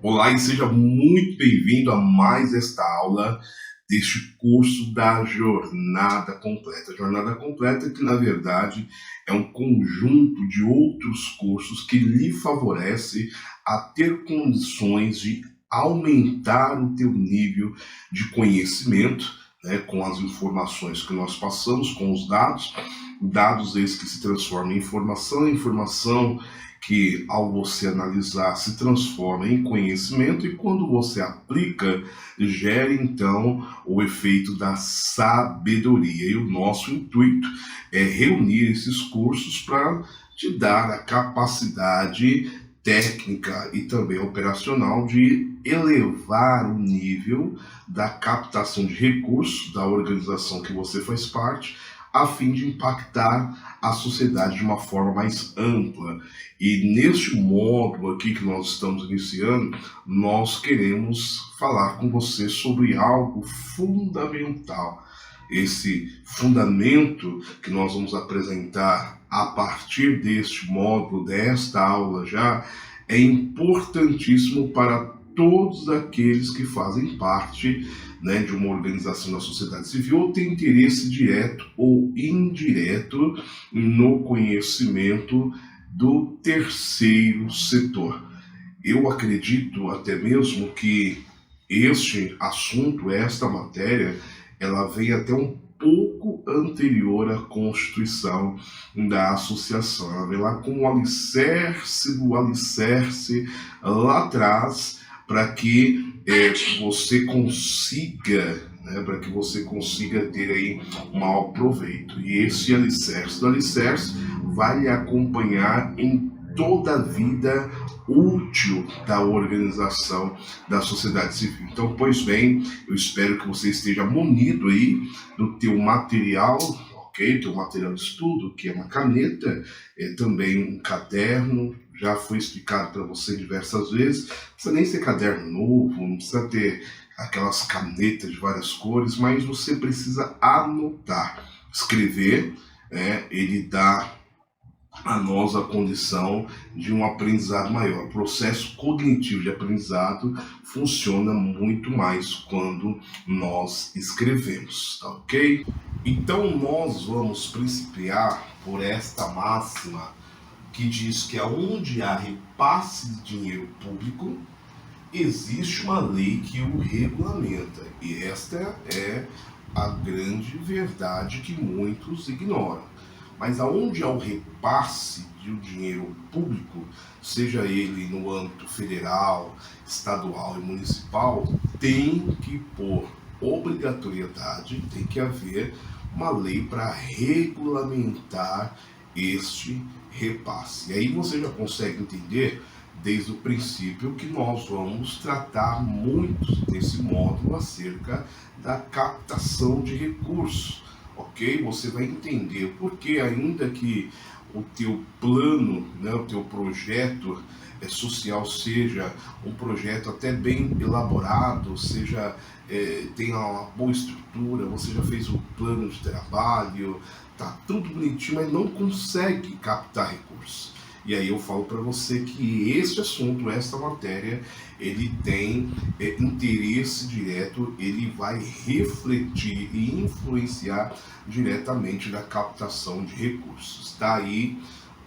Olá e seja muito bem-vindo a mais esta aula deste curso da Jornada Completa. Jornada Completa que, na verdade, é um conjunto de outros cursos que lhe favorece a ter condições de aumentar o teu nível de conhecimento, né, com as informações que nós passamos, com os dados esses que se transformam em informação que ao você analisar se transforma em conhecimento e quando você aplica, gera então o efeito da sabedoria. E o nosso intuito é reunir esses cursos para te dar a capacidade técnica e também operacional de elevar o nível da captação de recursos da organização que você faz parte, a fim de impactar a sociedade de uma forma mais ampla. E neste módulo aqui que nós estamos iniciando, nós queremos falar com você sobre algo fundamental. Esse fundamento que nós vamos apresentar a partir deste módulo, desta aula já, é importantíssimo para todos aqueles que fazem parte, né, de uma organização da sociedade civil ou tem interesse direto ou indireto no conhecimento do terceiro setor. Eu acredito até mesmo que este assunto, esta matéria, ela vem até um pouco anterior à constituição da associação. Ela vem lá com o alicerce do alicerce lá atrás para que você consiga, né, para que você consiga ter aí um maior proveito. E esse alicerce do alicerce vai lhe acompanhar em toda a vida útil da organização da sociedade civil. Então, pois bem, eu espero que você esteja munido aí do teu material, ok? Teu material de estudo, que é uma caneta, também um caderno. Já foi explicado para você diversas vezes. Não precisa nem ser caderno novo, não precisa ter aquelas canetas de várias cores, mas você precisa anotar, escrever, ele dá a nós a condição de um aprendizado maior. O processo cognitivo de aprendizado funciona muito mais quando nós escrevemos, tá ok? Então nós vamos principiar por esta máxima que diz que aonde há repasse de dinheiro público, existe uma lei que o regulamenta. E esta é a grande verdade que muitos ignoram. Mas aonde há o repasse de dinheiro público, seja ele no âmbito federal, estadual e municipal, tem que, por obrigatoriedade, tem que haver uma lei para regulamentar este repasse. E aí você já consegue entender desde o princípio que nós vamos tratar muito nesse módulo acerca da captação de recursos, ok? Você vai entender porque ainda que o teu plano, né, o teu projeto social seja um projeto até bem elaborado, seja tenha uma boa estrutura, você já fez um plano de trabalho, tá tudo bonitinho, mas não consegue captar recursos. E aí eu falo para você que este assunto, esta matéria, ele tem interesse direto, ele vai refletir e influenciar diretamente na captação de recursos. Daí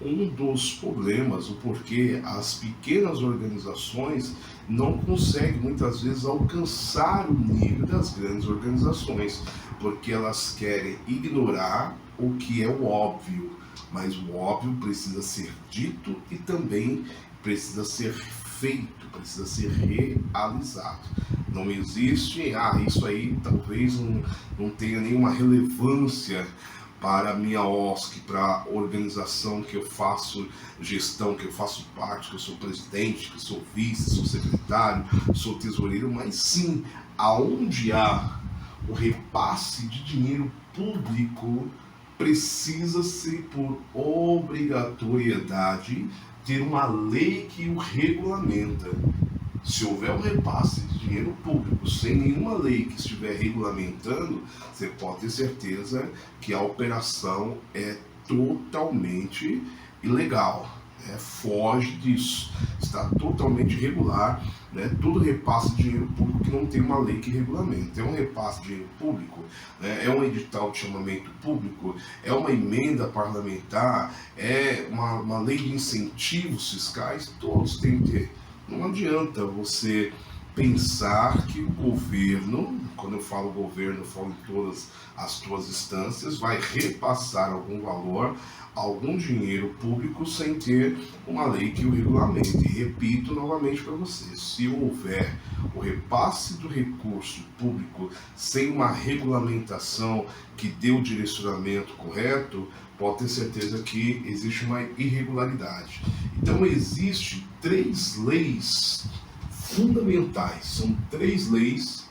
um dos problemas, o porquê as pequenas organizações não conseguem muitas vezes alcançar o nível das grandes organizações, porque elas querem ignorar o que é o óbvio, mas o óbvio precisa ser dito e também precisa ser feito, precisa ser realizado. Não existe, isso aí talvez não tenha nenhuma relevância para a minha OSC, para a organização que eu faço gestão, que eu faço parte, que eu sou presidente, que eu sou vice, sou secretário, sou tesoureiro, mas sim, aonde há o repasse de dinheiro público, precisa-se, por obrigatoriedade, ter uma lei que o regulamenta. Se houver um repasse de dinheiro público sem nenhuma lei que estiver regulamentando, você pode ter certeza que a operação é totalmente ilegal. Foge disso, está totalmente irregular né, todo repasse de dinheiro público que não tem uma lei que regulamenta. É um repasse de dinheiro público, né, é um edital de chamamento público, é uma emenda parlamentar, é uma lei de incentivos fiscais, todos têm que ter. Não adianta você pensar que o governo, quando eu falo governo, eu falo em todas as suas instâncias, vai repassar algum valor, algum dinheiro público sem ter uma lei que o regulamente. E repito novamente para vocês, se houver o repasse do recurso público sem uma regulamentação que dê o direcionamento correto, pode ter certeza que existe uma irregularidade. Então existem 3 leis fundamentais, são 3 leis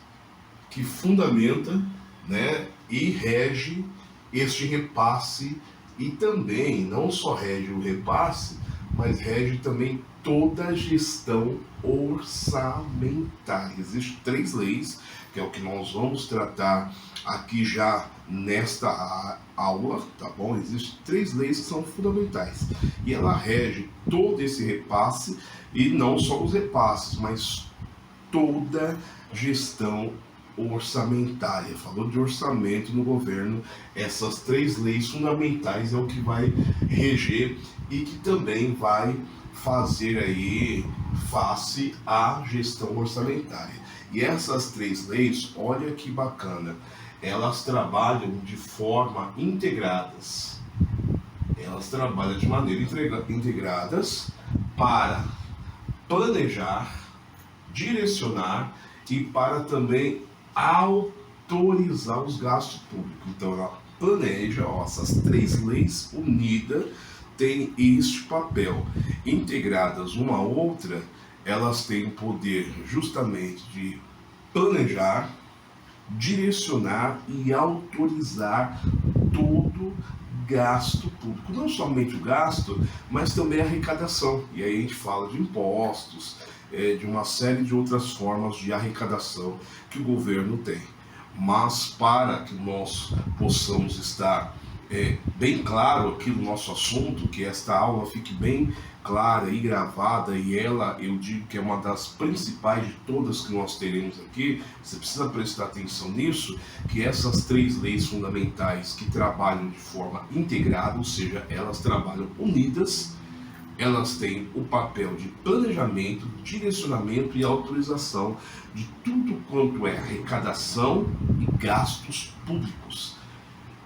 que fundamentam, né, e rege este repasse, e também não só rege o repasse, mas rege também toda a gestão orçamentária. Existem 3 leis, que é o que nós vamos tratar aqui já nesta aula, tá bom? Existem 3 leis que são fundamentais e ela rege todo esse repasse, e não só os repasses, mas toda gestão orçamentária. Falou de orçamento no governo, essas 3 leis fundamentais é o que vai reger e que também vai fazer aí face à gestão orçamentária. E essas 3 leis, olha que bacana, elas trabalham de forma integradas. Elas trabalham de maneira integradas para planejar, direcionar e para também autorizar os gastos públicos. Então ela planeja, essas 3 leis unidas têm este papel. Integradas uma a outra, elas têm o poder justamente de planejar, direcionar e autorizar todo gasto público. Não somente o gasto, mas também a arrecadação. E aí a gente fala de impostos, de uma série de outras formas de arrecadação que o governo tem. Mas para que nós possamos estar bem claro aqui no nosso assunto, que esta aula fique bem clara e gravada, e ela, eu digo que é uma das principais de todas que nós teremos aqui, você precisa prestar atenção nisso, que essas 3 leis fundamentais que trabalham de forma integrada, ou seja, elas trabalham unidas, elas têm o papel de planejamento, direcionamento e autorização de tudo quanto é arrecadação e gastos públicos.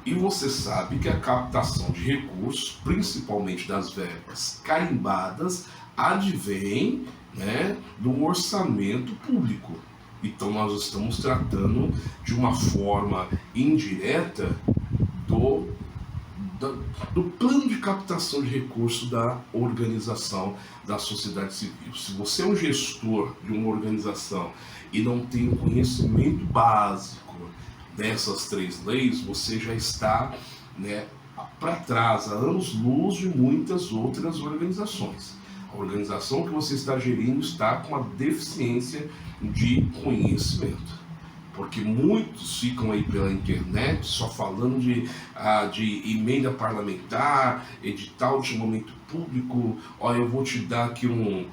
E você sabe que a captação de recursos, principalmente das verbas carimbadas, advém, né, do orçamento público. Então nós estamos tratando de uma forma indireta do plano de captação de recursos da organização da sociedade civil. Se você é um gestor de uma organização e não tem um conhecimento básico dessas 3 leis, você já está, né, para trás, há anos-luz de muitas outras organizações. A organização que você está gerindo está com uma deficiência de conhecimento. Porque muitos ficam aí pela internet só falando de emenda parlamentar, edital de chamamento público. Olha, eu vou te dar aqui um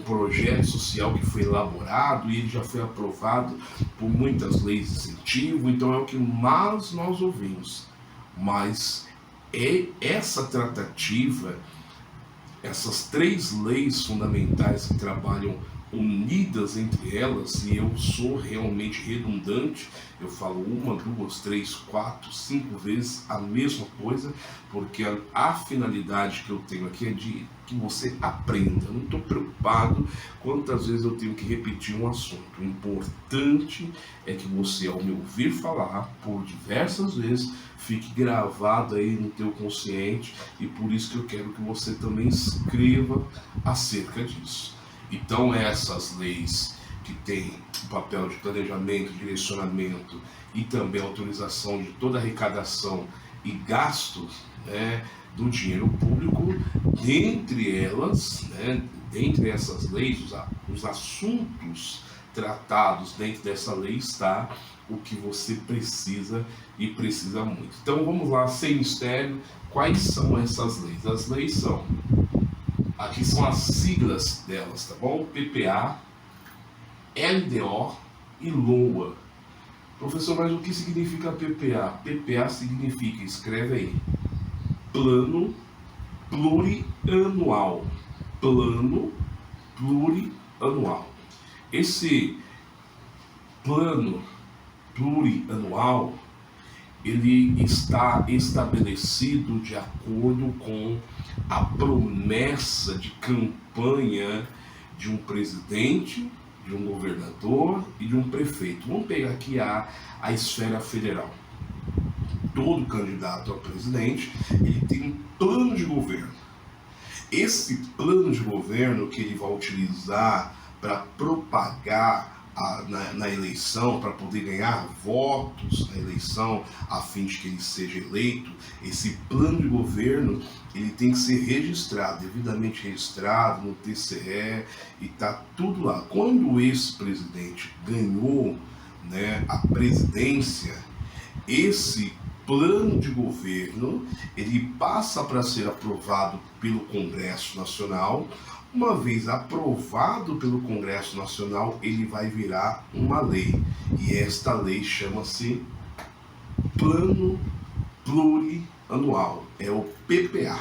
projeto social que foi elaborado e ele já foi aprovado por muitas leis de incentivo, então é o que mais nós ouvimos. Mas essa tratativa, essas 3 leis fundamentais que trabalham unidas entre elas, e eu sou realmente redundante, eu falo 1, 2, 3, 4, 5 vezes a mesma coisa, porque a finalidade que eu tenho aqui é de que você aprenda. Eu não estou preocupado quantas vezes eu tenho que repetir um assunto. O importante é que você, ao me ouvir falar por diversas vezes, fique gravado aí no teu consciente, e por isso que eu quero que você também escreva acerca disso. Então essas leis que têm o papel de planejamento, direcionamento e também autorização de toda arrecadação e gasto, né, do dinheiro público, dentre elas, né, dentre essas leis, os assuntos tratados dentro dessa lei está o que você precisa e precisa muito. Então vamos lá, sem mistério, quais são essas leis? As leis são Aqui são as siglas delas, tá bom? PPA, LDO e LOA. Professor, mas o que significa PPA? PPA significa, escreve aí, Plano Plurianual. Plano Plurianual. Esse plano plurianual, ele está estabelecido de acordo com a promessa de campanha de um presidente, de um governador e de um prefeito. Vamos pegar aqui a esfera federal. Todo candidato a presidente, ele tem um plano de governo. Esse plano de governo que ele vai utilizar para propagar na eleição, para poder ganhar votos na eleição, a fim de que ele seja eleito, esse plano de governo, ele tem que ser registrado, devidamente registrado no TCE, e tá tudo lá. Quando esse presidente ganhou, né, a presidência, esse plano de governo, ele passa para ser aprovado pelo Congresso Nacional. Uma vez aprovado pelo Congresso Nacional, ele vai virar uma lei. E esta lei chama-se Plano Plurianual. É o PPA.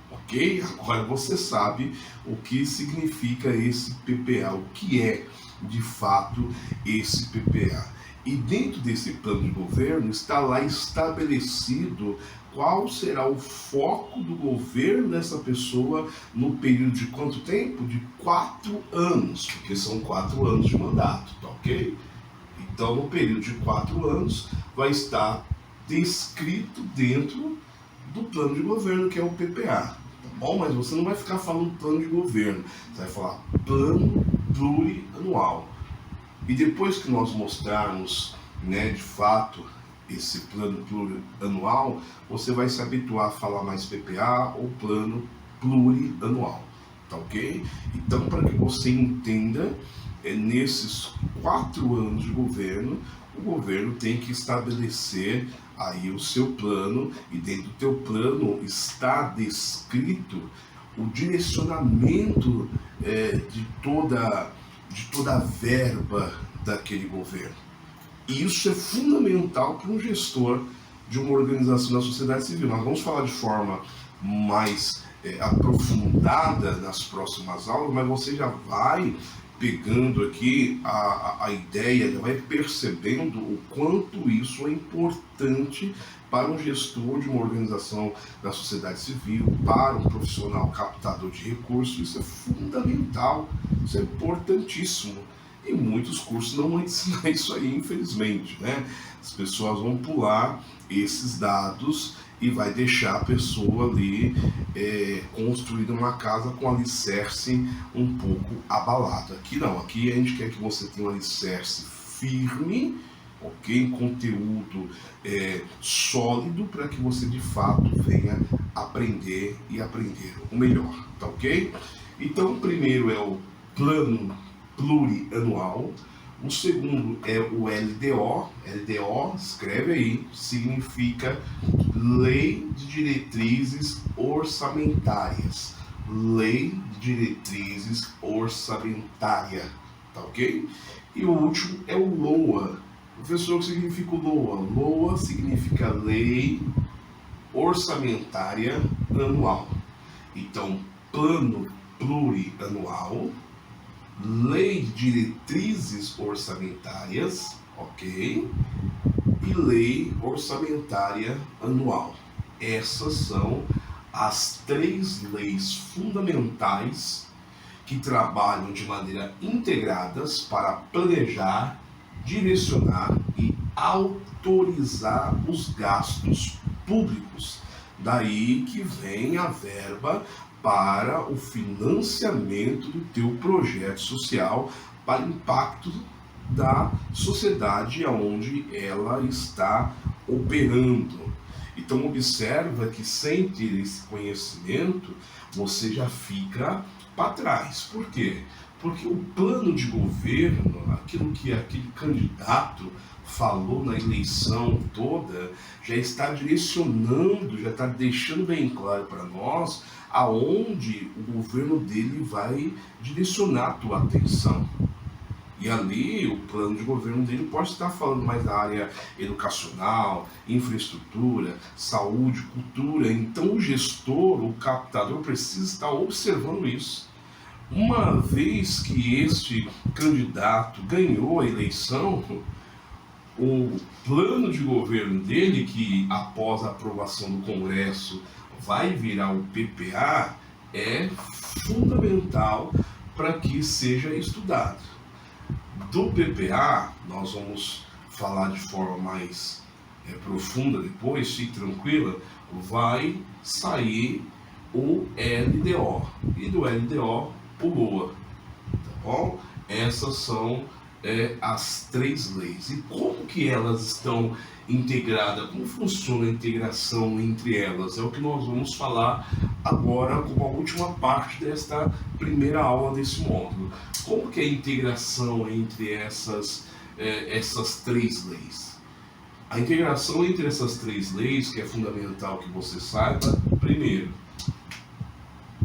Ok? Agora você sabe o que significa esse PPA, o que é de fato esse PPA. E dentro desse plano de governo está lá estabelecido qual será o foco do governo dessa pessoa no período de quanto tempo? De 4 anos, porque são 4 anos de mandato, tá ok? Então, no período de 4 anos, vai estar descrito dentro do plano de governo, que é o PPA, tá bom? Mas você não vai ficar falando plano de governo, você vai falar plano plurianual. E depois que nós mostrarmos, né, de fato, esse plano plurianual, você vai se habituar a falar mais PPA ou plano plurianual, tá ok? Então, para que você entenda, nesses 4 anos de governo, o governo tem que estabelecer aí o seu plano, e dentro do teu plano está descrito o direcionamento de toda a verba daquele governo. E isso é fundamental para um gestor de uma organização da sociedade civil. Nós vamos falar de forma mais aprofundada nas próximas aulas, mas você já vai pegando aqui a ideia, já vai percebendo o quanto isso é importante para um gestor de uma organização da sociedade civil, para um profissional captador de recursos. Isso é fundamental, isso é importantíssimo. E muitos cursos não vão ensinar isso aí, infelizmente, né? As pessoas vão pular esses dados e vai deixar a pessoa ali construída uma casa com alicerce um pouco abalado. Aqui não, aqui a gente quer que você tenha um alicerce firme, ok? Conteúdo sólido, para que você de fato venha aprender e aprender o melhor, tá ok? Então, o primeiro é o plano plurianual. O segundo é o LDO. LDO, escreve aí, significa Lei de Diretrizes Orçamentárias. Lei de Diretrizes Orçamentária, tá ok? E o último é o LOA. Professor, o que significa o LOA? LOA significa Lei Orçamentária Anual. Então, plano plurianual, Lei de Diretrizes Orçamentárias, ok? E Lei Orçamentária Anual. Essas são as 3 leis fundamentais que trabalham de maneira integradas para planejar, direcionar e autorizar os gastos públicos. Daí que vem a verba para o financiamento do teu projeto social, para o impacto da sociedade onde ela está operando. Então observa que sem ter esse conhecimento, você já fica para trás. Por quê? Porque o plano de governo, aquilo que aquele candidato falou na eleição toda, já está direcionando, já está deixando bem claro para nós aonde o governo dele vai direcionar a tua atenção. E ali o plano de governo dele pode estar falando mais da área educacional, infraestrutura, saúde, cultura. Então o gestor, o captador precisa estar observando isso. Uma vez que este candidato ganhou a eleição, o plano de governo dele, que após a aprovação do Congresso vai virar o PPA, é fundamental para que seja estudado. Do PPA, nós vamos falar de forma mais profunda depois, fique tranquila, vai sair o LDO. E do LDO, o LOA. Tá bom? Essas são as 3 leis. E como que elas estão integradas? Como funciona a integração entre elas? É o que nós vamos falar agora como a última parte desta primeira aula desse módulo. Como que é a integração entre essas 3 leis? A integração entre essas 3 leis, que é fundamental que você saiba, primeiro,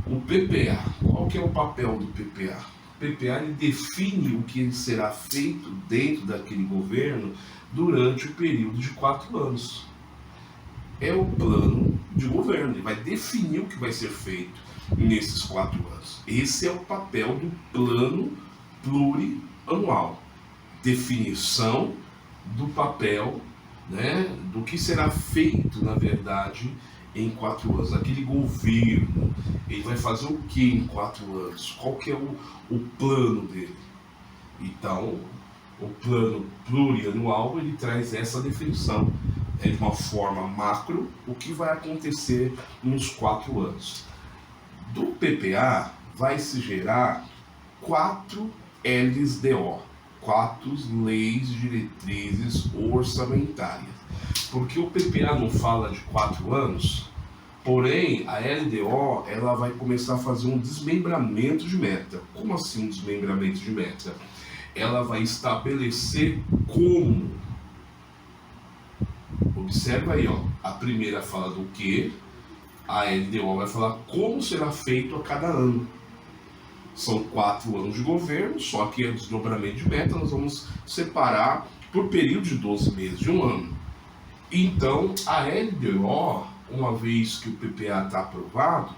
o PPA. Qual que é o papel do PPA? O PPA ele define o que será feito dentro daquele governo durante o período de 4 anos. É o plano de governo, ele vai definir o que vai ser feito nesses 4 anos. Esse é o papel do plano plurianual. Definição do papel, do que será feito, na verdade, em 4 anos. Aquele governo, ele vai fazer o que em 4 anos? Qual que é o plano dele? Então, o plano plurianual, ele traz essa definição. É de uma forma macro, o que vai acontecer nos 4 anos. Do PPA, vai se gerar 4 LDO, 4 leis diretrizes orçamentárias. Porque o PPA não fala de 4 anos, porém a LDO ela vai começar a fazer um desmembramento de meta. Como assim um desmembramento de meta? Ela vai estabelecer como. Observa aí, a primeira fala do que, a LDO vai falar como será feito a cada ano. São 4 anos de governo, só que é desdobramento de meta, nós vamos separar por período de 12 meses, de um ano. Então, a LDO, uma vez que o PPA está aprovado,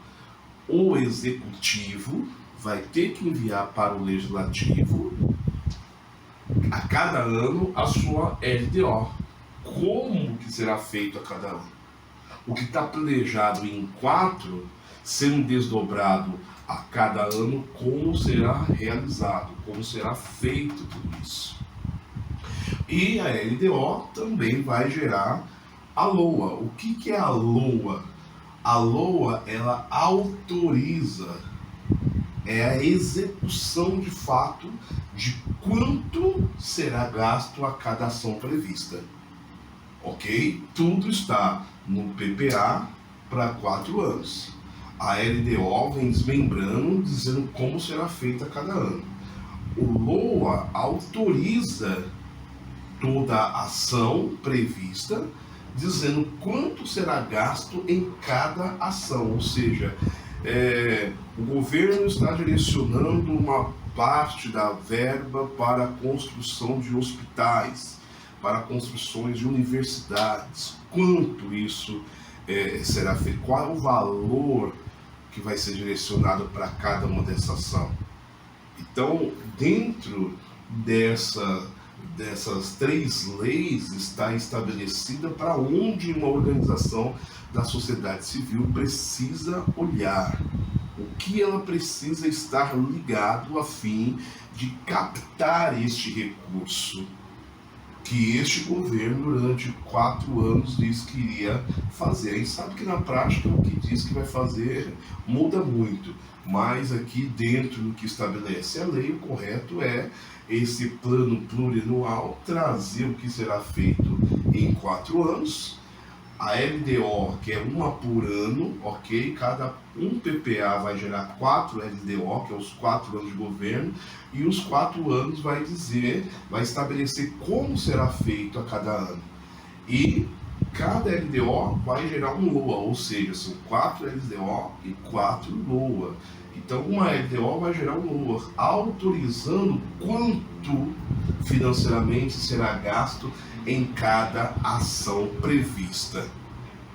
o executivo vai ter que enviar para o legislativo a cada ano a sua LDO. Como que será feito a cada ano? O que está planejado em 4, sendo desdobrado a cada ano, como será realizado, como será feito tudo isso. E a LDO também vai gerar a LOA. O que é a LOA? A LOA, ela autoriza, é a execução de fato de quanto será gasto a cada ação prevista. Ok? Tudo está no PPA para 4 anos. A LDO vem desmembrando, dizendo como será feita a cada ano. O LOA autoriza toda a ação prevista, dizendo quanto será gasto em cada ação. Ou seja, o governo está direcionando uma parte da verba para a construção de hospitais, para construções de universidades. Quanto isso será feito? Qual é o valor que vai ser direcionado para cada uma dessa ação? Então, dentro dessas 3 leis está estabelecida para onde uma organização da sociedade civil precisa olhar, o que ela precisa estar ligado a fim de captar este recurso que este governo durante 4 anos diz que iria fazer. A gente sabe que na prática o que diz que vai fazer muda muito, mas aqui dentro do que estabelece a lei, o correto é esse plano plurianual trazer o que será feito em 4 anos, a LDO, que é uma por ano, ok? Cada um PPA vai gerar 4 LDO, que é os 4 anos de governo, e os 4 anos vai estabelecer como será feito a cada ano. E cada LDO vai gerar um LOA, ou seja, são 4 LDO e 4 LOA. Então, uma LDO vai gerar um LOA, autorizando quanto financeiramente será gasto em cada ação prevista,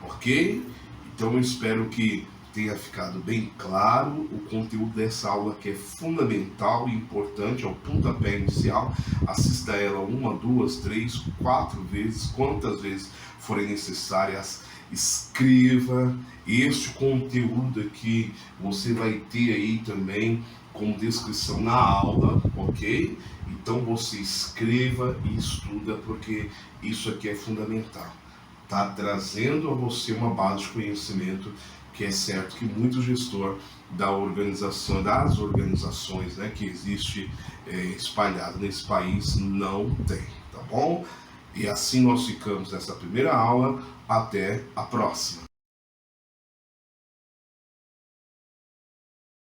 ok? Então, eu espero que tenha ficado bem claro o conteúdo dessa aula, que é fundamental e importante, é o pontapé inicial. Assista ela 1, 2, 3, 4 vezes, quantas vezes forem necessárias. Escreva. Este conteúdo aqui você vai ter aí também como descrição na aula, ok? Então você escreva e estuda, porque isso aqui é fundamental. Tá trazendo a você uma base de conhecimento que é certo que muito gestor das organizações, né, que existe espalhado nesse país não tem, tá bom? E assim nós ficamos nessa primeira aula. Até a próxima.